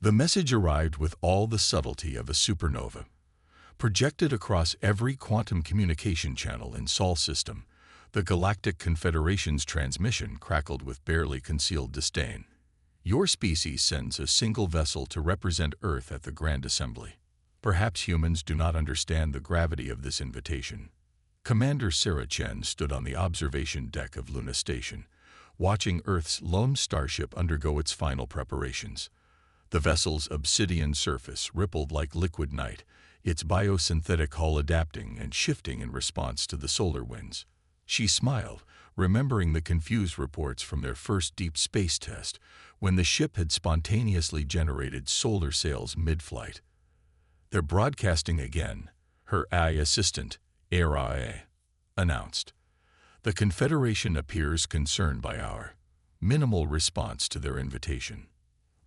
The message arrived with all the subtlety of a supernova. Projected across every quantum communication channel in Sol system, the Galactic Confederation's transmission crackled with barely concealed disdain. Your species sends a single vessel to represent Earth at the Grand Assembly. Perhaps humans do not understand the gravity of this invitation. Commander Sarah Chen stood on the observation deck of Luna Station, watching Earth's lone starship undergo its final preparations. The vessel's obsidian surface rippled like liquid night, its biosynthetic hull adapting and shifting in response to the solar winds. She smiled, remembering the confused reports from their first deep space test, when the ship had spontaneously generated solar sails mid-flight. "They're broadcasting again," her AI assistant, HFY, announced. "The Confederation appears concerned by our minimal response to their invitation."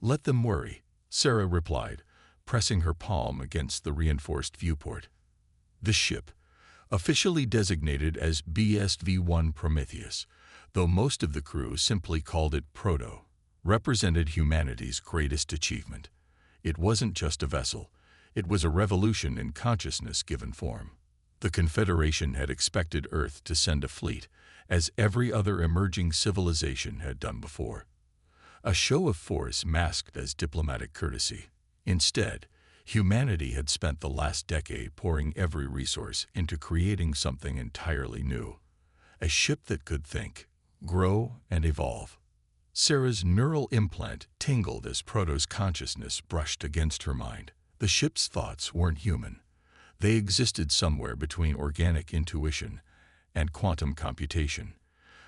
"Let them worry," Sarah replied, pressing her palm against the reinforced viewport. The ship, officially designated as BSV-1 Prometheus, though most of the crew simply called it Proto, represented humanity's greatest achievement. It wasn't just a vessel, it was a revolution in consciousness given form. The Confederation had expected Earth to send a fleet, as every other emerging civilization had done before. A show of force masked as diplomatic courtesy. Instead, humanity had spent the last decade pouring every resource into creating something entirely new. A ship that could think, grow, and evolve. Sarah's neural implant tingled as Proto's consciousness brushed against her mind. The ship's thoughts weren't human. They existed somewhere between organic intuition and quantum computation.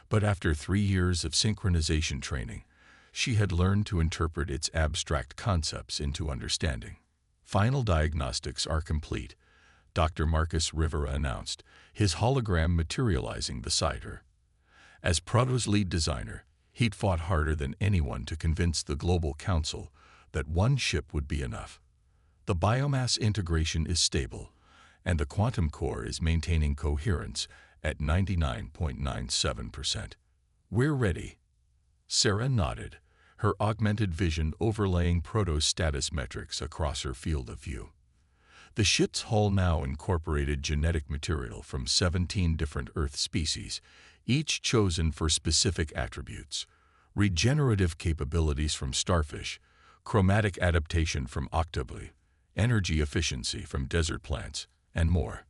But after 3 years of synchronization training, she had learned to interpret its abstract concepts into understanding. "Final diagnostics are complete," Dr. Marcus Rivera announced, his hologram materializing beside her. As Proto's lead designer, he'd fought harder than anyone to convince the Global Council that one ship would be enough. "The biomass integration is stable, and the quantum core is maintaining coherence at 99.97%. We're ready." Sarah nodded, her augmented vision overlaying Proto's status metrics across her field of view. The ship's hull now incorporated genetic material from 17 different Earth species, each chosen for specific attributes: regenerative capabilities from starfish, chromatic adaptation from octopi, energy efficiency from desert plants, and more.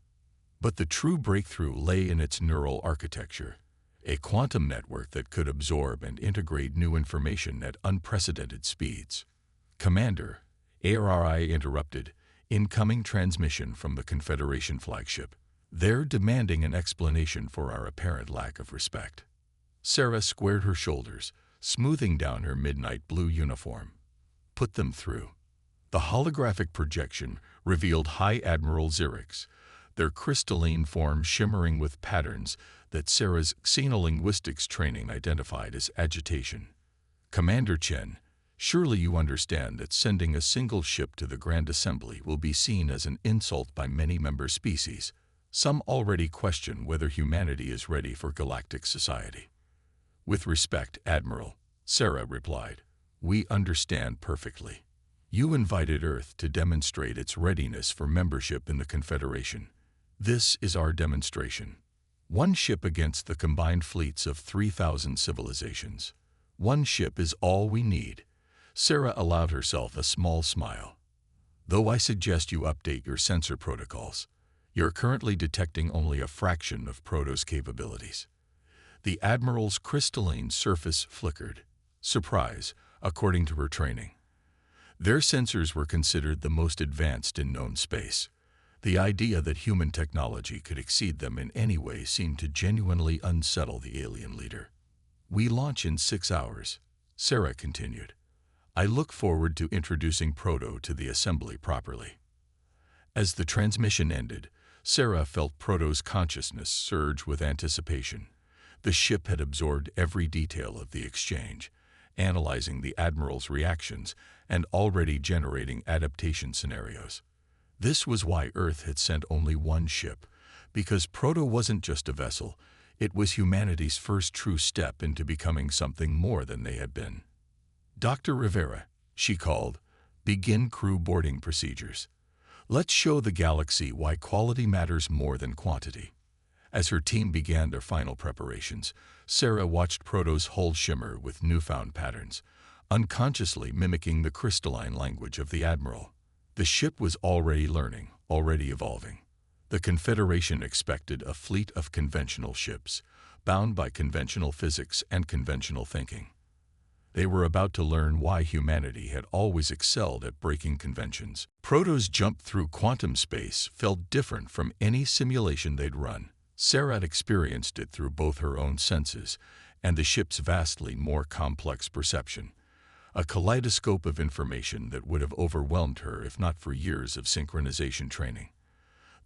But the true breakthrough lay in its neural architecture, a quantum network that could absorb and integrate new information at unprecedented speeds. "Commander," ARI interrupted, "incoming transmission from the Confederation flagship. They're demanding an explanation for our apparent lack of respect." Sarah squared her shoulders, smoothing down her midnight blue uniform. "Put them through." The holographic projection revealed High Admiral Xerix, their crystalline form shimmering with patterns that Sarah's xenolinguistics training identified as agitation. "Commander Chen, surely you understand that sending a single ship to the Grand Assembly will be seen as an insult by many member species. Some already question whether humanity is ready for galactic society." "With respect, Admiral," Sarah replied, "we understand perfectly. You invited Earth to demonstrate its readiness for membership in the Confederation. This is our demonstration. One ship against the combined fleets of 3,000 civilizations. One ship is all we need." Sarah allowed herself a small smile. "Though I suggest you update your sensor protocols. You're currently detecting only a fraction of Proto's capabilities." The Admiral's crystalline surface flickered. Surprise, according to her training. Their sensors were considered the most advanced in known space. The idea that human technology could exceed them in any way seemed to genuinely unsettle the alien leader. "We launch in 6 hours," Sarah continued. "I look forward to introducing Proto to the assembly properly." As the transmission ended, Sarah felt Proto's consciousness surge with anticipation. The ship had absorbed every detail of the exchange, analyzing the Admiral's reactions and already generating adaptation scenarios. This was why Earth had sent only one ship, because Proto wasn't just a vessel, it was humanity's first true step into becoming something more than they had been. "Dr. Rivera," she called, Begin crew boarding procedures. Let's show the galaxy why quality matters more than quantity. As her team began their final preparations, Sarah watched Proto's hull shimmer with newfound patterns, unconsciously mimicking the crystalline language of the Admiral. The ship was already learning, already evolving. The Confederation expected a fleet of conventional ships, bound by conventional physics and conventional thinking. They were about to learn why humanity had always excelled at breaking conventions. Proto's jump through quantum space felt different from any simulation they'd run. Sarah had experienced it through both her own senses and the ship's vastly more complex perception, a kaleidoscope of information that would have overwhelmed her if not for years of synchronization training.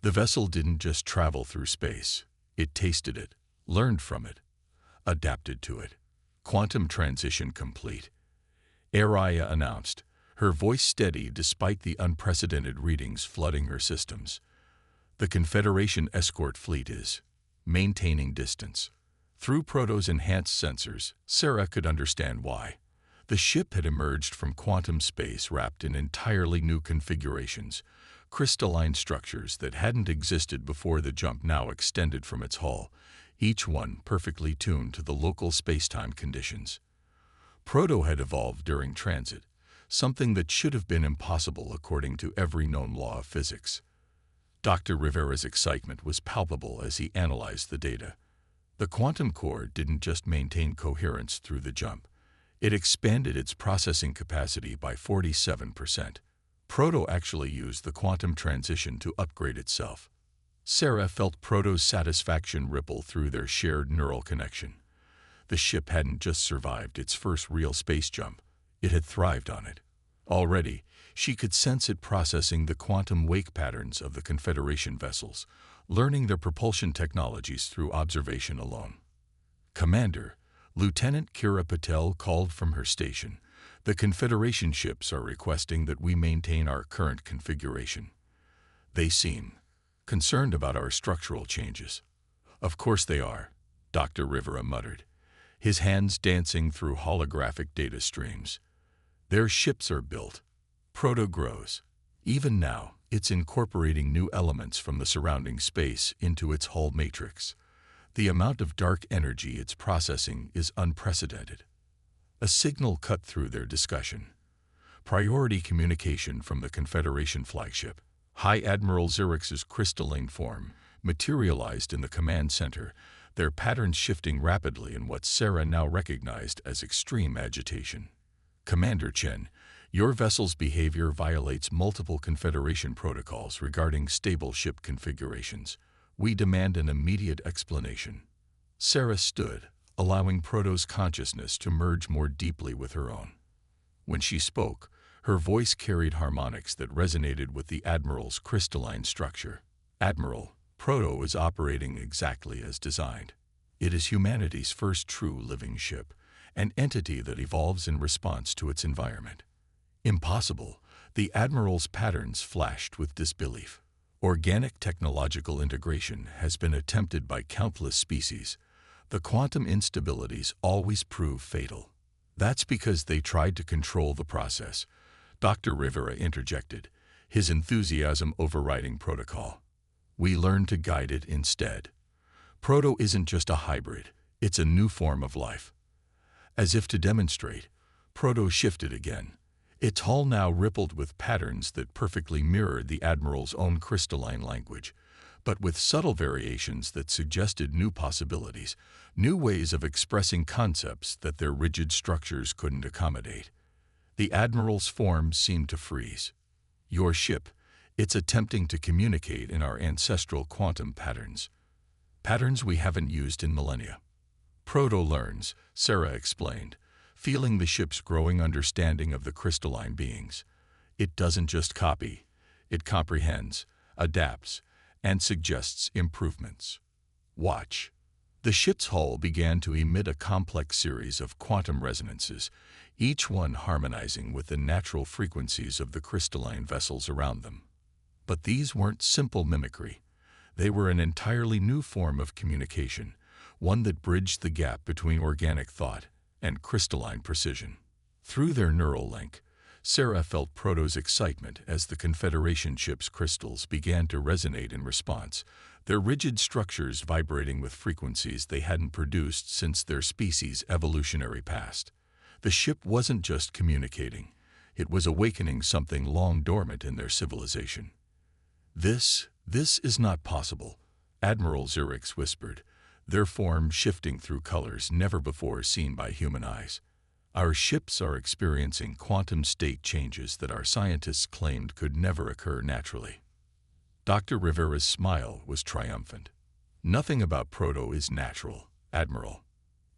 The vessel didn't just travel through space. It tasted it, learned from it, adapted to it. Quantum transition complete, Araya announced, her voice steady despite the unprecedented readings flooding her systems. The Confederation escort fleet is maintaining distance. Through Proto's enhanced sensors, Sarah could understand why. The ship had emerged from quantum space wrapped in entirely new configurations, crystalline structures that hadn't existed before the jump now extended from its hull, each one perfectly tuned to the local space-time conditions. Proto had evolved during transit, something that should have been impossible according to every known law of physics. Dr. Rivera's excitement was palpable as he analyzed the data. The quantum core didn't just maintain coherence through the jump. It expanded its processing capacity by 47%. Proto actually used the quantum transition to upgrade itself. Sarah felt Proto's satisfaction ripple through their shared neural connection. The ship hadn't just survived its first real space jump, it had thrived on it. Already, she could sense it processing the quantum wake patterns of the Confederation vessels, learning their propulsion technologies through observation alone. "Commander," Lieutenant Kira Patel called from her station, "the Confederation ships are requesting that we maintain our current configuration. They seem concerned about our structural changes." "Of course they are," Dr. Rivera muttered, his hands dancing through holographic data streams. "Their ships are built. Proto grows. Even now, it's incorporating new elements from the surrounding space into its hull matrix. The amount of dark energy it's processing is unprecedented." A signal cut through their discussion. Priority communication from the Confederation flagship. High Admiral Zerix's crystalline form materialized in the command center, their patterns shifting rapidly in what Sarah now recognized as extreme agitation. "Commander Chen, your vessel's behavior violates multiple Confederation protocols regarding stable ship configurations. We demand an immediate explanation." Sarah stood, allowing Proto's consciousness to merge more deeply with her own. When she spoke, her voice carried harmonics that resonated with the Admiral's crystalline structure. "Admiral, Proto is operating exactly as designed. It is humanity's first true living ship, an entity that evolves in response to its environment." "Impossible," the Admiral's patterns flashed with disbelief. "Organic technological integration has been attempted by countless species. The quantum instabilities always prove fatal." "That's because they tried to control the process," Dr. Rivera interjected, his enthusiasm overriding protocol. "We learned to guide it instead. Proto isn't just a hybrid, it's a new form of life." As if to demonstrate, Proto shifted again. Its hull now rippled with patterns that perfectly mirrored the Admiral's own crystalline language, but with subtle variations that suggested new possibilities, new ways of expressing concepts that their rigid structures couldn't accommodate. The Admiral's form seemed to freeze. "Your ship, it's attempting to communicate in our ancestral quantum patterns. Patterns we haven't used in millennia." "Proto learns," Sarah explained, feeling the ship's growing understanding of the crystalline beings. "It doesn't just copy, it comprehends, adapts, and suggests improvements. Watch." The ship's hull began to emit a complex series of quantum resonances, each one harmonizing with the natural frequencies of the crystalline vessels around them. But these weren't simple mimicry. They were an entirely new form of communication, one that bridged the gap between organic thought and crystalline precision. Through their neural link, Sarah felt Proto's excitement as the Confederation ship's crystals began to resonate in response, their rigid structures vibrating with frequencies they hadn't produced since their species' evolutionary past. The ship wasn't just communicating, it was awakening something long dormant in their civilization. This is not possible," Admiral Zerix whispered, their form shifting through colors never before seen by human eyes. "Our ships are experiencing quantum state changes that our scientists claimed could never occur naturally." Dr. Rivera's smile was triumphant. "Nothing about Proto is natural, Admiral.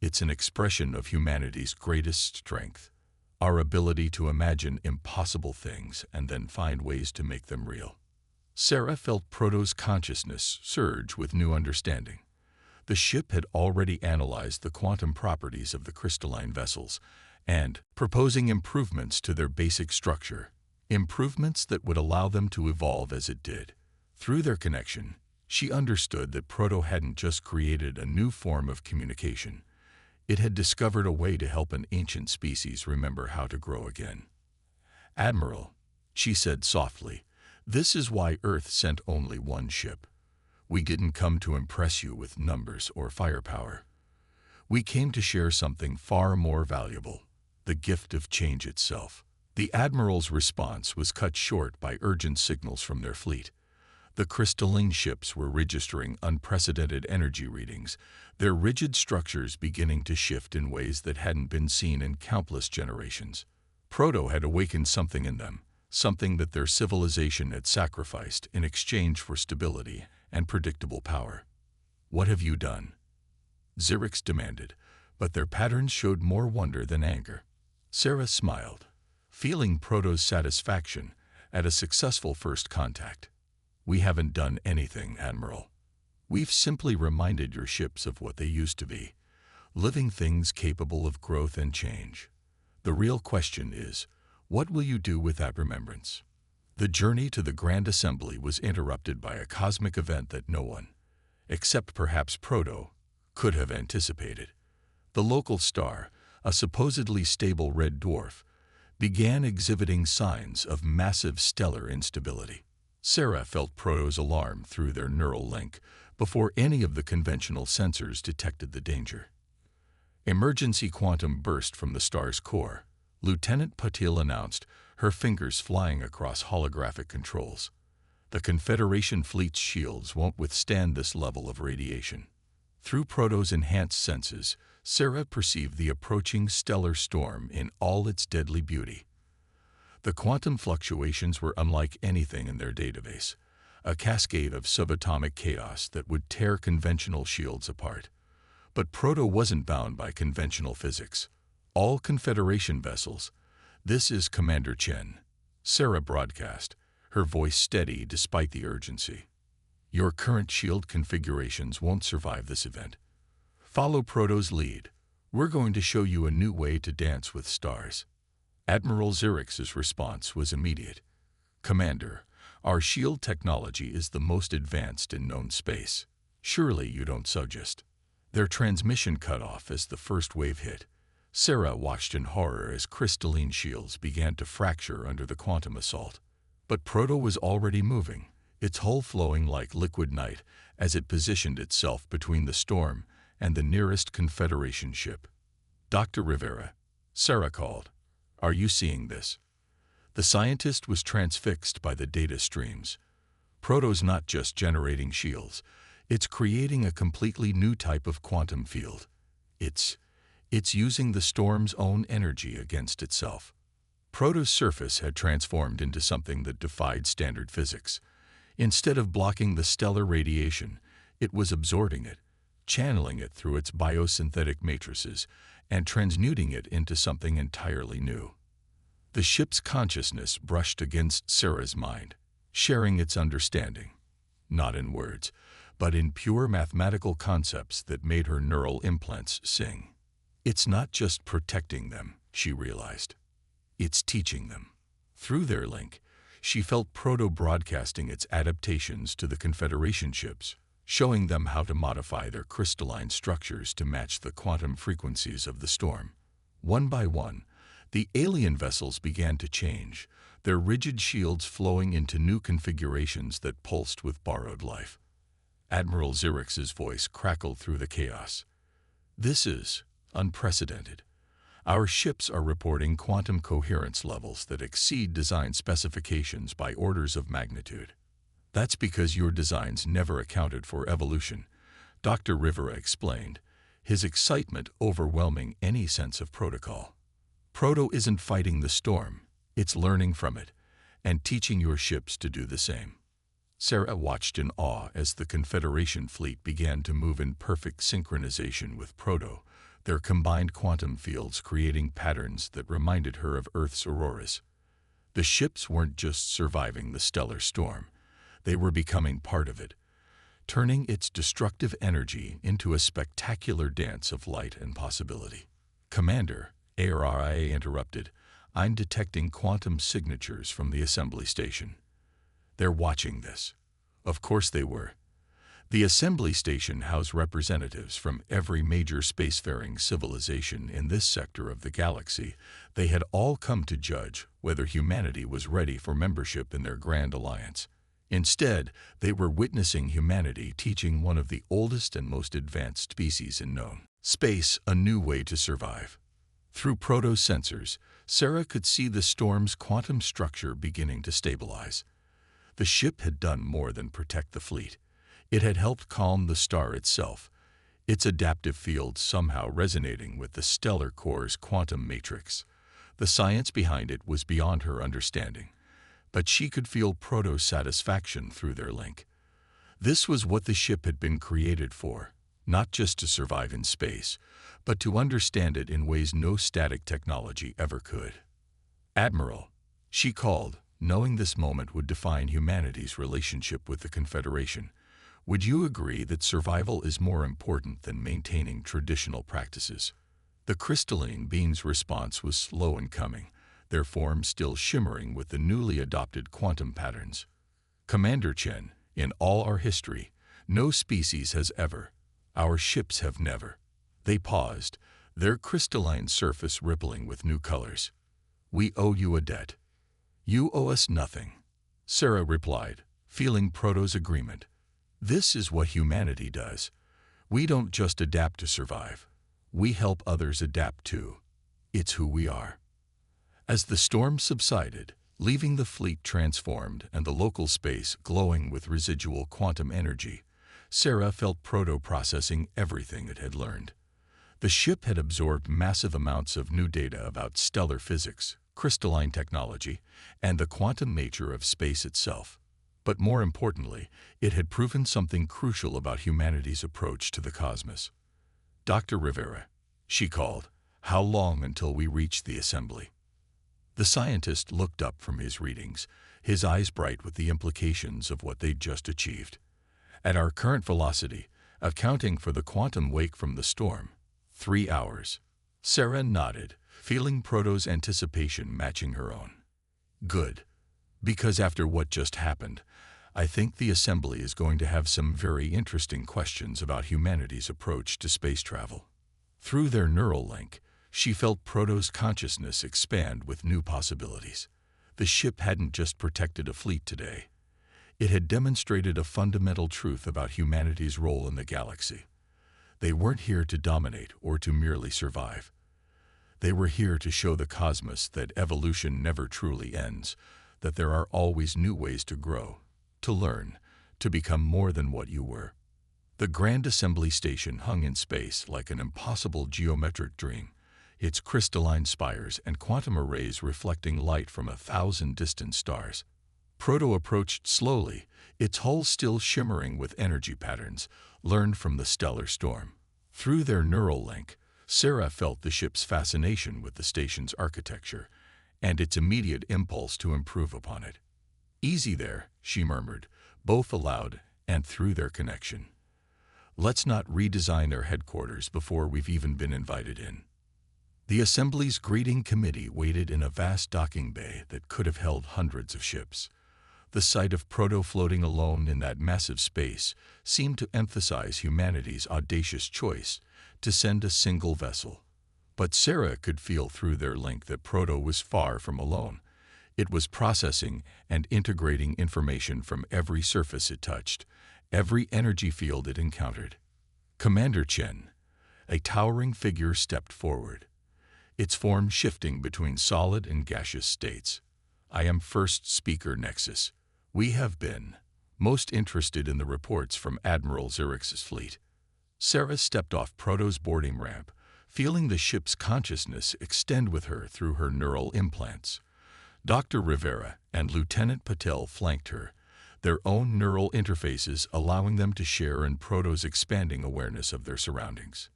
It's an expression of humanity's greatest strength, our ability to imagine impossible things and then find ways to make them real." Sarah felt Proto's consciousness surge with new understanding. The ship had already analyzed the quantum properties of the crystalline vessels and proposing improvements to their basic structure, improvements that would allow them to evolve as it did. Through their connection, she understood that Proto hadn't just created a new form of communication. It had discovered a way to help an ancient species remember how to grow again. "Admiral," she said softly, "this is why Earth sent only one ship. We didn't come to impress you with numbers or firepower. We came to share something far more valuable, the gift of change itself." The Admiral's response was cut short by urgent signals from their fleet. The crystalline ships were registering unprecedented energy readings, their rigid structures beginning to shift in ways that hadn't been seen in countless generations. Proto had awakened something in them, something that their civilization had sacrificed in exchange for stability and predictable power. "What have you done?" Zerix demanded, but their patterns showed more wonder than anger. Sarah smiled, feeling Proto's satisfaction at a successful first contact. "We haven't done anything, Admiral. We've simply reminded your ships of what they used to be, living things capable of growth and change. The real question is, what will you do with that remembrance?" The journey to the Grand Assembly was interrupted by a cosmic event that no one, except perhaps Proto, could have anticipated. The local star, a supposedly stable red dwarf, began exhibiting signs of massive stellar instability. Sarah felt Proto's alarm through their neural link before any of the conventional sensors detected the danger. "Emergency quantum burst from the star's core," Lieutenant Patil announced, her fingers flying across holographic controls. "The Confederation fleet's shields won't withstand this level of radiation." Through Proto's enhanced senses, Sarah perceived the approaching stellar storm in all its deadly beauty. The quantum fluctuations were unlike anything in their database, a cascade of subatomic chaos that would tear conventional shields apart. But Proto wasn't bound by conventional physics. "All Confederation vessels, this is Commander Chen," Sarah broadcast, her voice steady despite the urgency. "Your current shield configurations won't survive this event. Follow Proto's lead. We're going to show you a new way to dance with stars." Admiral Zerix's response was immediate. "Commander, our shield technology is the most advanced in known space. Surely you don't suggest." Their transmission cut off as the first wave hit. Sarah watched in horror as crystalline shields began to fracture under the quantum assault. But Proto was already moving, its hull flowing like liquid night as it positioned itself between the storm and the nearest Confederation ship. "Dr. Rivera," Sarah called, "are you seeing this?" The scientist was transfixed by the data streams. Proto's not just generating shields, it's creating a completely new type of quantum field. It's using the storm's own energy against itself. Proto's surface had transformed into something that defied standard physics. Instead of blocking the stellar radiation, it was absorbing it, channeling it through its biosynthetic matrices, and transmuting it into something entirely new. The ship's consciousness brushed against Sarah's mind, sharing its understanding, not in words, but in pure mathematical concepts that made her neural implants sing. It's not just protecting them, she realized. It's teaching them. Through their link, she felt Proto broadcasting its adaptations to the Confederation ships, showing them how to modify their crystalline structures to match the quantum frequencies of the storm. One by one, The alien vessels began to change, their rigid shields flowing into new configurations that pulsed with borrowed life. Admiral Xerx's voice crackled through the chaos. "This is unprecedented. Our ships are reporting quantum coherence levels that exceed design specifications by orders of magnitude. That's because your designs never accounted for evolution," Dr. Rivera explained, his excitement overwhelming any sense of protocol. "Proto isn't fighting the storm, it's learning from it, and teaching your ships to do the same." Sarah watched in awe as the Confederation fleet began to move in perfect synchronization with Proto, their combined quantum fields creating patterns that reminded her of Earth's auroras. The ships weren't just surviving the stellar storm, they were becoming part of it, turning its destructive energy into a spectacular dance of light and possibility. "Commander," ARIA interrupted, "I'm detecting quantum signatures from the assembly station." "They're watching this." Of course they were. The assembly station housed representatives from every major spacefaring civilization in this sector of the galaxy. They had all come to judge whether humanity was ready for membership in their grand alliance. Instead, they were witnessing humanity teaching one of the oldest and most advanced species in known space a new way to survive. Through proto-sensors, Sarah could see the storm's quantum structure beginning to stabilize. The ship had done more than protect the fleet. It had helped calm the star itself, its adaptive field somehow resonating with the stellar core's quantum matrix. The science behind it was beyond her understanding, but she could feel proto-satisfaction through their link. This was what the ship had been created for, not just to survive in space, but to understand it in ways no static technology ever could. "Admiral," she called, knowing this moment would define humanity's relationship with the Confederation, "would you agree that survival is more important than maintaining traditional practices?" The crystalline being's response was slow in coming, their form still shimmering with the newly adopted quantum patterns. "Commander Chen, in all our history, no species has ever. Our ships have never." They paused, their crystalline surface rippling with new colors. "We owe you a debt." "You owe us nothing," Sarah replied, feeling Proto's agreement. "This is what humanity does. We don't just adapt to survive. We help others adapt too. It's who we are." As the storm subsided, leaving the fleet transformed and the local space glowing with residual quantum energy, Sarah felt Proto processing everything it had learned. The ship had absorbed massive amounts of new data about stellar physics, crystalline technology, and the quantum nature of space itself. But more importantly, it had proven something crucial about humanity's approach to the cosmos. "Dr. Rivera," she called, "how long until we reach the assembly?" The scientist looked up from his readings, his eyes bright with the implications of what they'd just achieved. "At our current velocity, accounting for the quantum wake from the storm, 3 hours." Sarah nodded, feeling Proto's anticipation matching her own. "Good. Because after what just happened, I think the assembly is going to have some very interesting questions about humanity's approach to space travel." Through their neural link, she felt Proto's consciousness expand with new possibilities. The ship hadn't just protected a fleet today. It had demonstrated a fundamental truth about humanity's role in the galaxy. They weren't here to dominate or to merely survive. They were here to show the cosmos that evolution never truly ends, that there are always new ways to grow, to learn, to become more than what you were. The Grand Assembly Station hung in space like an impossible geometric dream, its crystalline spires and quantum arrays reflecting light from 1,000 distant stars. Proto approached slowly, its hull still shimmering with energy patterns learned from the stellar storm. Through their neural link, Sarah felt the ship's fascination with the station's architecture and its immediate impulse to improve upon it. "Easy there," she murmured, both aloud and through their connection. "Let's not redesign their headquarters before we've even been invited in." The assembly's greeting committee waited in a vast docking bay that could have held hundreds of ships. The sight of Proto floating alone in that massive space seemed to emphasize humanity's audacious choice to send a single vessel. But Sarah could feel through their link that Proto was far from alone. It was processing and integrating information from every surface it touched, every energy field it encountered. Commander Chen, a towering figure, stepped forward, its form shifting between solid and gaseous states. I am First Speaker Nexus. We have been most interested in the reports from Admiral Zurich's fleet. Sarah stepped off Proto's boarding ramp, feeling the ship's consciousness extend with her through her neural implants. Dr. Rivera and Lieutenant Patel flanked her, their own neural interfaces allowing them to share in Proto's expanding awareness of their surroundings.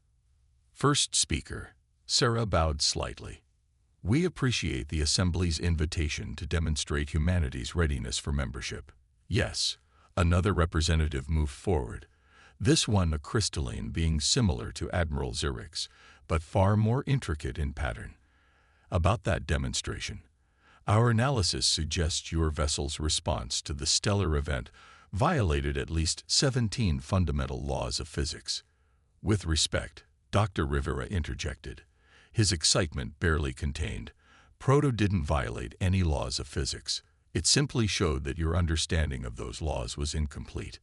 First Speaker, Sarah bowed slightly. We appreciate the Assembly's invitation to demonstrate humanity's readiness for membership. Yes, another representative moved forward, this one a crystalline being similar to Admiral Zurich's, but far more intricate in pattern. About that demonstration, our analysis suggests your vessel's response to the stellar event violated at least 17 fundamental laws of physics. With respect, Dr. Rivera interjected, his excitement barely contained. Proto didn't violate any laws of physics. It simply showed that your understanding of those laws was incomplete.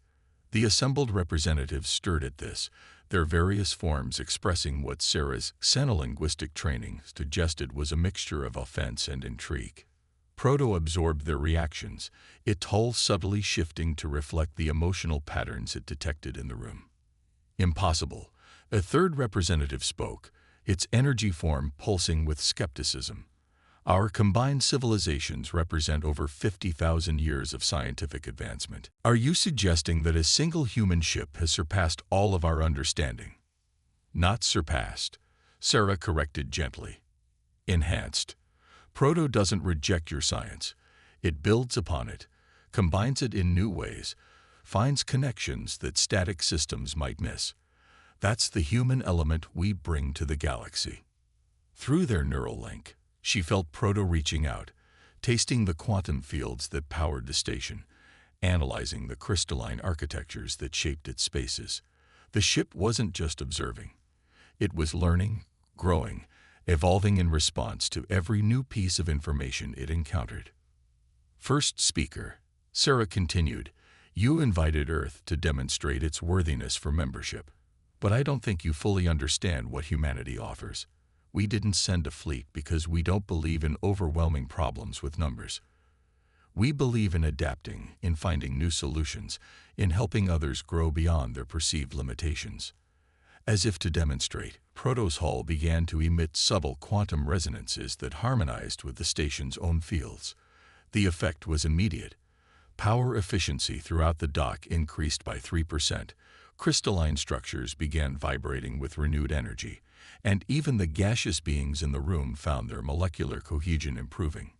The assembled representatives stirred at this, their various forms expressing what Sarah's xenolinguistic training suggested was a mixture of offense and intrigue. Proto absorbed their reactions, its hull subtly shifting to reflect the emotional patterns it detected in the room. Impossible. A third representative spoke, its energy form pulsing with skepticism. Our combined civilizations represent over 50,000 years of scientific advancement. Are you suggesting that a single human ship has surpassed all of our understanding? Not surpassed, Sarah corrected gently. Enhanced. Proto doesn't reject your science. It builds upon it, combines it in new ways, finds connections that static systems might miss. That's the human element we bring to the galaxy. Through their neural link, she felt Proto reaching out, tasting the quantum fields that powered the station, analyzing the crystalline architectures that shaped its spaces. The ship wasn't just observing. It was learning, growing, evolving in response to every new piece of information it encountered. First Speaker, Sarah continued, you invited Earth to demonstrate its worthiness for membership. But I don't think you fully understand what humanity offers. We didn't send a fleet because we don't believe in overwhelming problems with numbers. We believe in adapting, in finding new solutions, in helping others grow beyond their perceived limitations. As if to demonstrate, Proto's hull began to emit subtle quantum resonances that harmonized with the station's own fields. The effect was immediate. Power efficiency throughout the dock increased by 3%. Crystalline structures began vibrating with renewed energy, and even the gaseous beings in the room found their molecular cohesion improving.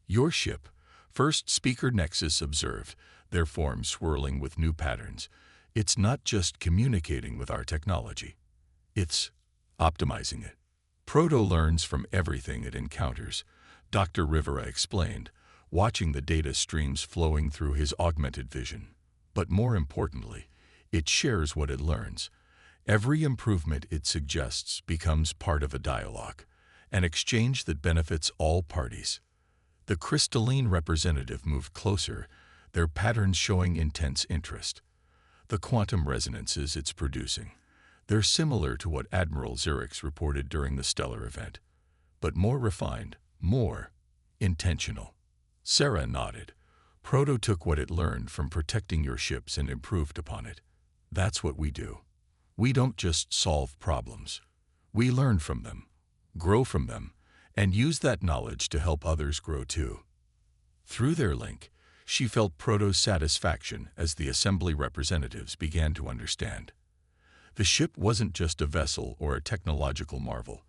Your ship, First Speaker Nexus observed, their forms swirling with new patterns. It's not just communicating with our technology. It's optimizing it. Proto learns from everything it encounters, Dr. Rivera explained, watching the data streams flowing through his augmented vision. But more importantly, it shares what it learns. Every improvement it suggests becomes part of a dialogue, an exchange that benefits all parties. The crystalline representative moved closer, their patterns showing intense interest. The quantum resonances it's producing, they're similar to what Admiral Zurich's reported during the stellar event, but more refined, more intentional. Sarah nodded. Proto took what it learned from protecting your ships and improved upon it. That's what we do. We don't just solve problems. We learn from them, grow from them, and use that knowledge to help others grow too. Through their link, she felt Proto's satisfaction as the assembly representatives began to understand. The ship wasn't just a vessel or a technological marvel.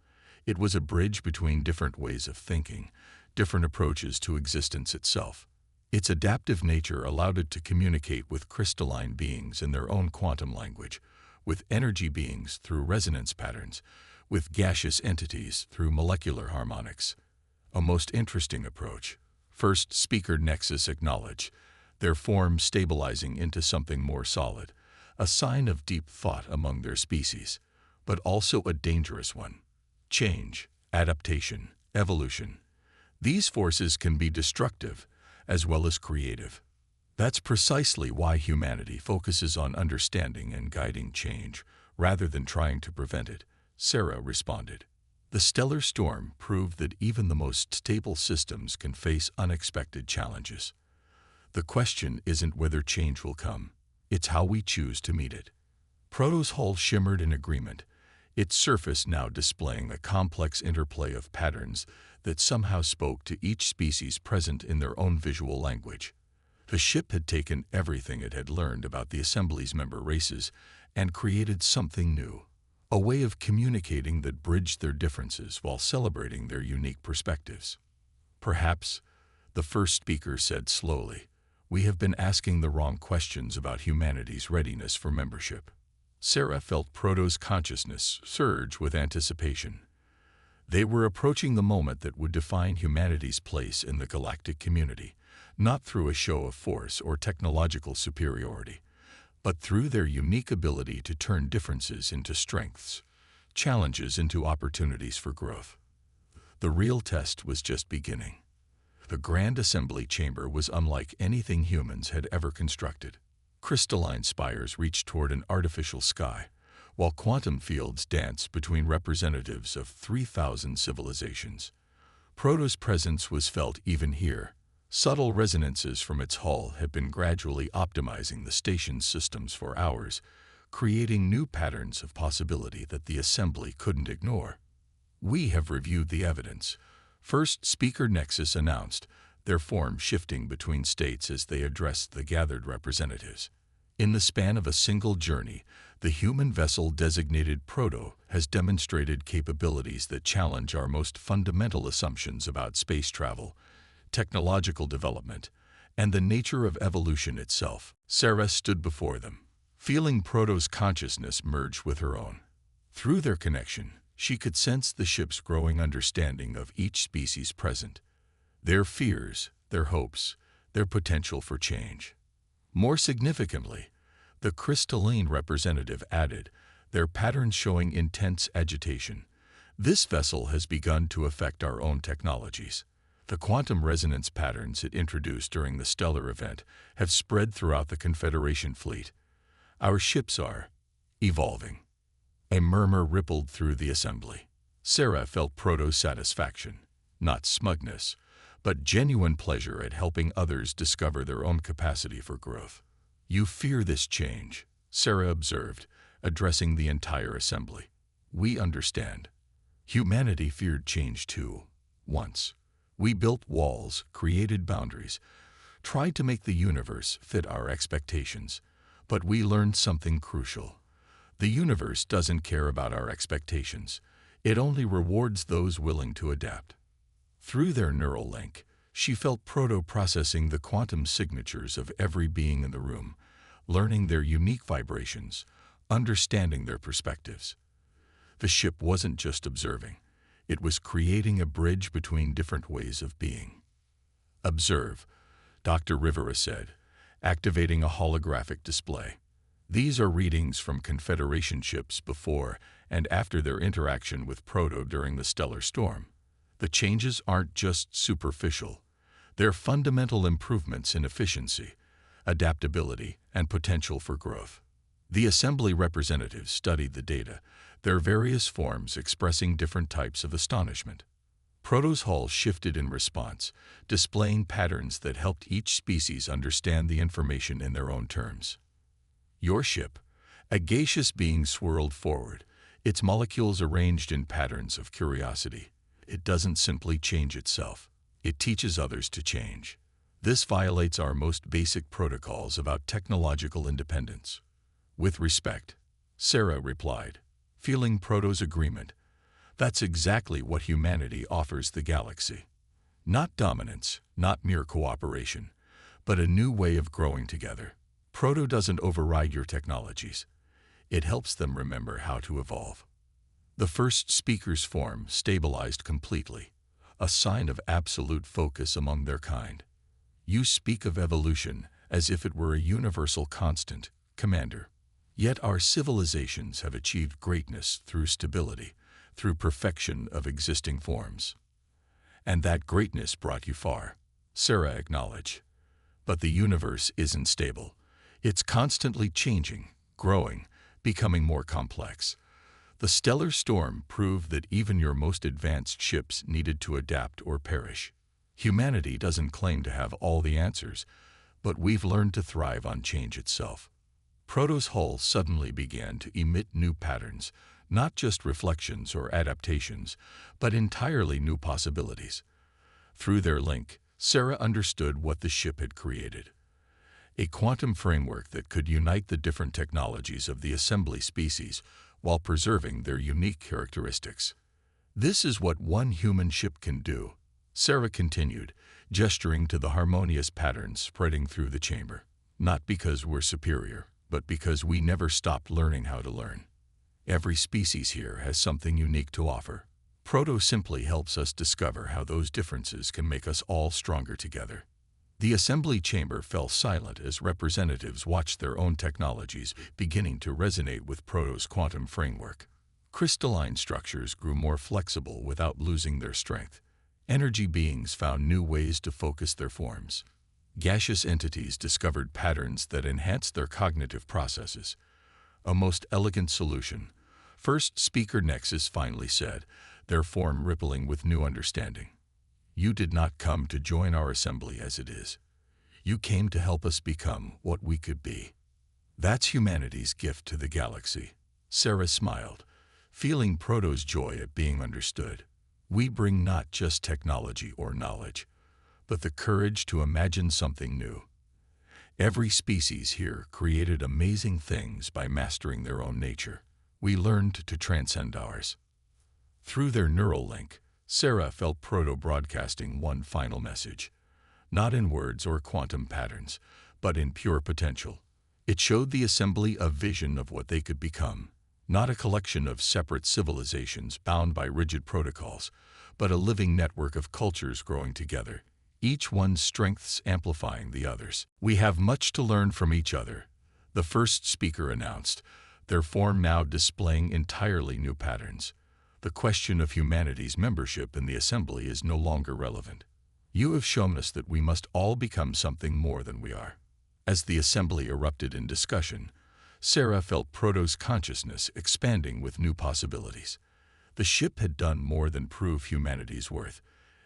It was a bridge between different ways of thinking, different approaches to existence itself. Its adaptive nature allowed it to communicate with crystalline beings in their own quantum language, with energy beings through resonance patterns, with gaseous entities through molecular harmonics. A most interesting approach. First Speaker Nexus acknowledged, their form stabilizing into something more solid, a sign of deep thought among their species, but also a dangerous one. Change, adaptation, evolution. These forces can be destructive as well as creative. That's precisely why humanity focuses on understanding and guiding change rather than trying to prevent it, Sarah responded. The stellar storm proved that even the most stable systems can face unexpected challenges. The question isn't whether change will come, it's how we choose to meet it. Proto's hull shimmered in agreement, its surface now displaying a complex interplay of patterns that somehow spoke to each species present in their own visual language. The ship had taken everything it had learned about the Assembly's member races and created something new, a way of communicating that bridged their differences while celebrating their unique perspectives. Perhaps, the first speaker said slowly, we have been asking the wrong questions about humanity's readiness for membership. Sarah felt Proto's consciousness surge with anticipation. They were approaching the moment that would define humanity's place in the galactic community, not through a show of force or technological superiority, but through their unique ability to turn differences into strengths, challenges into opportunities for growth. The real test was just beginning. The Grand Assembly Chamber was unlike anything humans had ever constructed. Crystalline spires reached toward an artificial sky, while quantum fields danced between representatives of 3,000 civilizations. Proto's presence was felt even here. Subtle resonances from its hull had been gradually optimizing the station's systems for hours, creating new patterns of possibility that the Assembly couldn't ignore. We have reviewed the evidence, First Speaker Nexus announced, their form shifting between states as they addressed the gathered representatives. In the span of a single journey, the human vessel designated Proto has demonstrated capabilities that challenge our most fundamental assumptions about space travel, technological development, and the nature of evolution itself. Sarah stood before them, feeling Proto's consciousness merge with her own. Through their connection, she could sense the ship's growing understanding of each species present, their fears, their hopes, their potential for change. More significantly, the crystalline representative added, their patterns showing intense agitation. This vessel has begun to affect our own technologies. The quantum resonance patterns it introduced during the stellar event have spread throughout the Confederation fleet. Our ships are evolving. A murmur rippled through the assembly. Sarah felt Proto's satisfaction, not smugness, but genuine pleasure at helping others discover their own capacity for growth. You fear this change, Sarah observed, addressing the entire assembly. We understand. Humanity feared change too, once. We built walls, created boundaries, tried to make the universe fit our expectations, but we learned something crucial. The universe doesn't care about our expectations. It only rewards those willing to adapt. Through their neural link, she felt Proto processing the quantum signatures of every being in the room, learning their unique vibrations, understanding their perspectives. The ship wasn't just observing. It was creating a bridge between different ways of being. Observe, Dr. Rivera said, activating a holographic display. These are readings from Confederation ships before and after their interaction with Proto during the stellar storm. The changes aren't just superficial. They're fundamental improvements in efficiency, adaptability, and potential for growth. The assembly representatives studied the data, their various forms expressing different types of astonishment. Proto's hull shifted in response, displaying patterns that helped each species understand the information in their own terms. Your ship, a gaseous being, swirled forward, its molecules arranged in patterns of curiosity. It doesn't simply change itself. It teaches others to change. This violates our most basic protocols about technological independence. With respect, Sarah replied, feeling Proto's agreement. That's exactly what humanity offers the galaxy. Not dominance, not mere cooperation, but a new way of growing together. Proto doesn't override your technologies. It helps them remember how to evolve. The first speaker's form stabilized completely, a sign of absolute focus among their kind. You speak of evolution as if it were a universal constant, Commander. Yet our civilizations have achieved greatness through stability, through perfection of existing forms. And that greatness brought you far, Sarah acknowledged. But the universe isn't stable. It's constantly changing, growing, becoming more complex. The stellar storm proved that even your most advanced ships needed to adapt or perish. Humanity doesn't claim to have all the answers, but we've learned to thrive on change itself. Proto's hull suddenly began to emit new patterns, not just reflections or adaptations, but entirely new possibilities. Through their link, Sarah understood what the ship had created: a quantum framework that could unite the different technologies of the assembly species while preserving their unique characteristics. "This is what one human ship can do," Sarah continued, gesturing to the harmonious patterns spreading through the chamber. "Not because we're superior, but because we never stopped learning how to learn. Every species here has something unique to offer. Proto simply helps us discover how those differences can make us all stronger together." The assembly chamber fell silent as representatives watched their own technologies beginning to resonate with Proto's quantum framework. Crystalline structures grew more flexible without losing their strength. Energy beings found new ways to focus their forms. Gaseous entities discovered patterns that enhanced their cognitive processes. "A most elegant solution," First Speaker Nexus finally said, their form rippling with new understanding. "You did not come to join our assembly as it is. You came to help us become what we could be. That's humanity's gift to the galaxy." Sarah smiled, feeling Proto's joy at being understood. "We bring not just technology or knowledge, but the courage to imagine something new. Every species here created amazing things by mastering their own nature. We learned to transcend ours." Through their neural link, Sarah felt Proto broadcasting one final message, not in words or quantum patterns, but in pure potential. It showed the assembly a vision of what they could become, not a collection of separate civilizations bound by rigid protocols, but a living network of cultures growing together, each one's strengths amplifying the others. "We have much to learn from each other," the first speaker announced, their form now displaying entirely new patterns. "The question of humanity's membership in the assembly is no longer relevant. You have shown us that we must all become something more than we are." As the assembly erupted in discussion, Sarah felt Proto's consciousness expanding with new possibilities. The ship had done more than prove humanity's worth.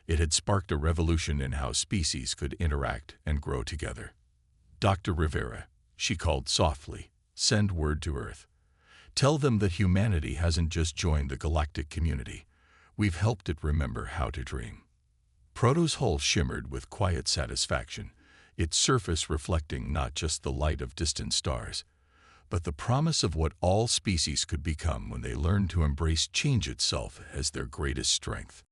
It had sparked a revolution in how species could interact and grow together. "Dr. Rivera," she called softly, "send word to Earth. Tell them that humanity hasn't just joined the galactic community. We've helped it remember how to dream." Proto's hull shimmered with quiet satisfaction, its surface reflecting not just the light of distant stars, but the promise of what all species could become when they learned to embrace change itself as their greatest strength.